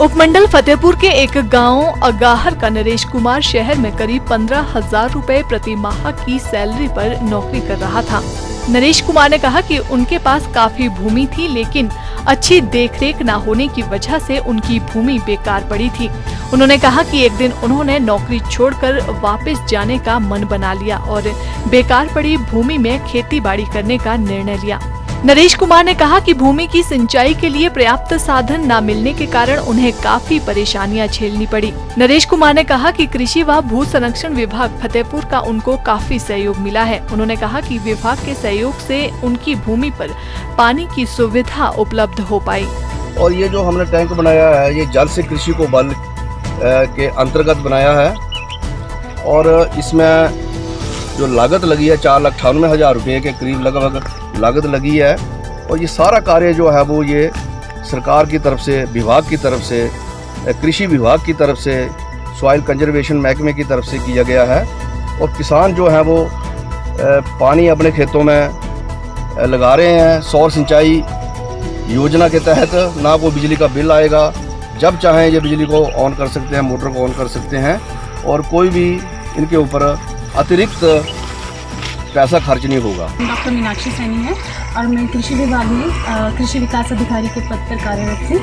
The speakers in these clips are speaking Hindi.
उपमंडल फतेहपुर के एक गांव अगाहर का नरेश कुमार शहर में करीब 15,000 रुपए प्रति माह की सैलरी पर नौकरी कर रहा था। नरेश कुमार ने कहा कि उनके पास काफी भूमि थी, लेकिन अच्छी देखरेख न होने की वजह से उनकी भूमि बेकार पड़ी थी। उन्होंने कहा कि एक दिन उन्होंने नौकरी छोड़कर वापस जाने का मन बना लिया और बेकार पड़ी भूमि में खेती बाड़ी करने का निर्णय लिया। नरेश कुमार ने कहा कि भूमि की सिंचाई के लिए पर्याप्त साधन न मिलने के कारण उन्हें काफी परेशानियां झेलनी पड़ी। नरेश कुमार ने कहा कि कृषि व भू संरक्षण विभाग फतेहपुर का उनको काफी सहयोग मिला है। उन्होंने कहा कि विभाग के सहयोग से उनकी भूमि पर पानी की सुविधा उपलब्ध हो पाई। और ये जो हमने टैंक बनाया है, ये जल से कृषि को बल के अंतर्गत बनाया है और इसमें जो लागत लगी है 4,98,000 रुपये के करीब लगभग लागत लगी है। और ये सारा कार्य जो है वो ये सरकार की तरफ से, विभाग की तरफ से, कृषि विभाग की तरफ से, सॉइल कंजर्वेशन महकमे की तरफ से किया गया है। और किसान जो है वो पानी अपने खेतों में लगा रहे हैं। सौर सिंचाई योजना के तहत ना कोई बिजली का बिल आएगा, जब चाहें ये बिजली को ऑन कर सकते हैं, मोटर को ऑन कर सकते हैं और कोई भी इनके ऊपर अतिरिक्त पैसा खर्च नहीं होगा। डॉक्टर मीनाक्षी सैनी है और मैं कृषि विभाग में कृषि विकास अधिकारी के पद पर कार्यरत थी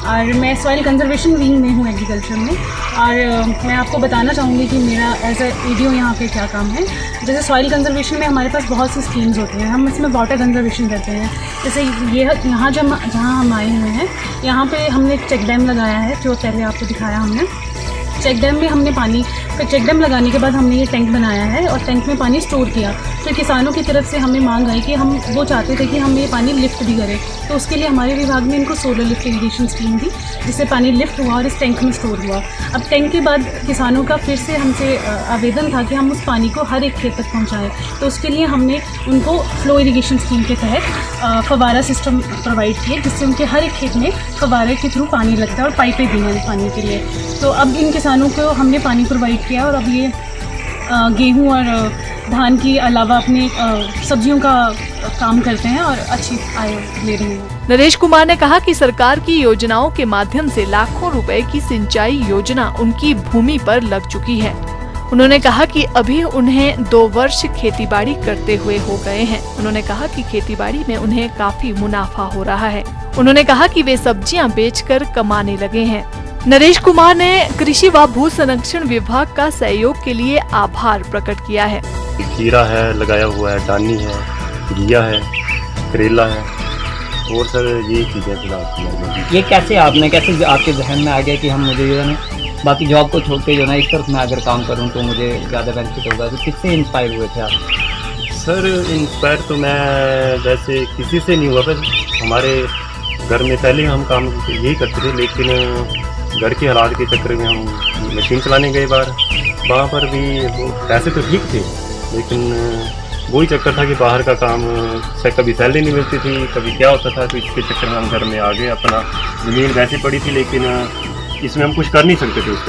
और मैं सॉइल कंजर्वेशन विंग में हूँ एग्रीकल्चर में। और मैं आपको बताना चाहूँगी कि मेरा एज ए ईडीओ यहाँ पे क्या काम है। जैसे सॉइल कंजर्वेशन में हमारे पास बहुत सी स्कीम्स होती हैं, हम इसमें वाटर कंजर्वेशन करते हैं। जैसे ये यहाँ जहाँ हम आए हुए हैं, यहाँ पे हमने एक चेक डैम लगाया है, जो पहले आपको दिखाया हमने। चेक डैम में हमने पानी, फिर चेक डैम लगाने के बाद हमने ये टैंक बनाया है और टैंक में पानी स्टोर किया। फिर किसानों की तरफ से हमें मांग आई कि हम वो चाहते थे कि हम ये पानी लिफ्ट भी करें, तो उसके लिए हमारे विभाग ने इनको सोलर लिफ्ट इरीगेशन स्कीम दी, जिससे पानी लिफ्ट हुआ और इस टैंक में स्टोर हुआ। अब टैंक के बाद किसानों का फिर से हमसे आवेदन था कि हम उस पानी को हर एक खेत तक पहुँचाएँ, तो उसके लिए हमने उनको फ्लो इरीगेशन स्कीम के तहत फवारा सिस्टम प्रोवाइड किए, जिससे उनके हर एक खेत में फवारे के थ्रू पानी लगता है और पाइपें दी हैं पानी के लिए। तो अब इन किसानों को हमने पानी प्रोवाइड किया और अब ये गेहूं और धान के अलावा अपने सब्जियों का काम करते हैं और अच्छी आय ले रहे हैं। नरेश कुमार ने कहा कि सरकार की योजनाओं के माध्यम से लाखों रुपए की सिंचाई योजना उनकी भूमि पर लग चुकी है। उन्होंने कहा कि अभी उन्हें 2 वर्ष खेतीबाड़ी करते हुए हो गए हैं। उन्होंने कहा कि खेतीबाड़ी में उन्हें काफी मुनाफा हो रहा है। उन्होंने कहा कि वे सब्जियां बेचकर कमाने लगे हैं। नरेश कुमार ने कृषि व भू संरक्षण विभाग का सहयोग के लिए आभार प्रकट किया है। खीरा है लगाया हुआ है, डानी है, घिया है, करेला है और सर ये चीज़ें फिलहाल। ये कैसे आपके जहन में आ गया कि हम मुझे जो है ना बाकी जॉब को छोड़ के जो ना इस तरफ मैं अगर काम करूं तो मुझे ज़्यादा बेनिफिट होगा? तो किससे इंस्पायर हुए थे आप? सर इंस्पायर तो मैं वैसे किसी से नहीं हुआ, बस हमारे घर में पहले हम काम यही करते थे, लेकिन घर के हालात के चक्कर में हम मशीन चलाने गए बाहर, वहाँ पर भी वो पैसे तो ठीक थे, लेकिन वही चक्कर था कि बाहर का काम से कभी सैलरी नहीं मिलती थी, कभी क्या होता था, तो इसके चक्कर में हम घर में आ गए। अपना ज़मीन वैसे पड़ी थी, लेकिन इसमें हम कुछ कर नहीं सकते थे।